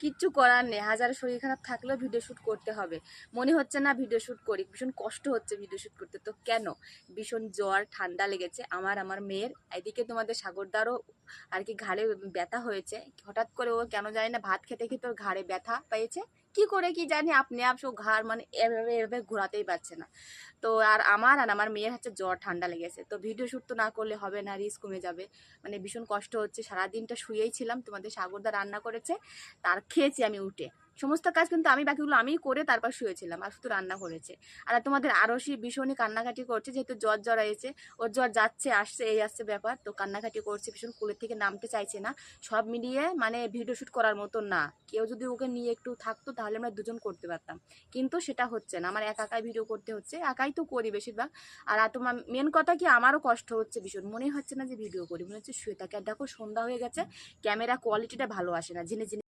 কিচ্ছু করার নেই, হাজার শরীর খারাপ থাকলেও ভিডিও শ্যুট করতে হবে। মনে হচ্ছে না ভিডিও শ্যুট করি, ভীষণ কষ্ট হচ্ছে ভিডিও শ্যুট করতে। তো কেন, ভীষণ জ্বর ঠান্ডা লেগেছে আমার মেয়ের। এদিকে তোমাদের সাগরদারও আর কি ঘাড়ে ব্যথা হয়েছে। হঠাৎ করে ও কেন জানি না ভাত খেতে খেতে ওর ঘাড়ে ব্যথা পেয়েছে, কি করে কি জানি, আপনি আপ সে ঘাড় মানে এভাবে এভাবে ঘোরাতেই পারছে না। তো আর আমার মেয়ের হচ্ছে জ্বর ঠান্ডা লেগেছে। তো ভিডিও শ্যুট তো না করলে হবে না, রিস্ক কমে যাবে। মানে ভীষণ কষ্ট হচ্ছে, সারাদিনটা শুয়েই ছিলাম, তোমাদের সাগরদা রান্না করেছে, তার খেয়েছি আমি উঠে। সমস্ত কাজ কিন্তু আমি, বাকিগুলো আমি করে তারপর শুয়েছিলাম, আর শুধু রান্না করেছে। আর তোমাদের আরশি ভীষণই কান্নাকাটি করছে, যেহেতু জ্বর হয়েছে, ওর জ্বর যাচ্ছে আসছে এই আসছে ব্যাপার। তো কান্নাকাটি করছে ভীষণ, কোলের থেকে নামতে চাইছে না। সব মিলিয়ে মানে ভিডিও শ্যুট করার মতো না। কেউ যদি ওকে নিয়ে একটু থাকতো তাহলে আমরা দুজন করতে পারতাম, কিন্তু সেটা হচ্ছে না, আমার একাই ভিডিও করতে হচ্ছে, একাই তো করি বেশিরভাগ। আর তোমার মেন কথা কি, আমারও কষ্ট হচ্ছে ভীষণ, মনে হচ্ছে না যে ভিডিও করি, মনে হচ্ছে শুয়ে থাকি। আর দেখো সন্ধ্যা হয়ে গেছে, ক্যামেরা কোয়ালিটিটা ভালো আসে না, জেনে জেনে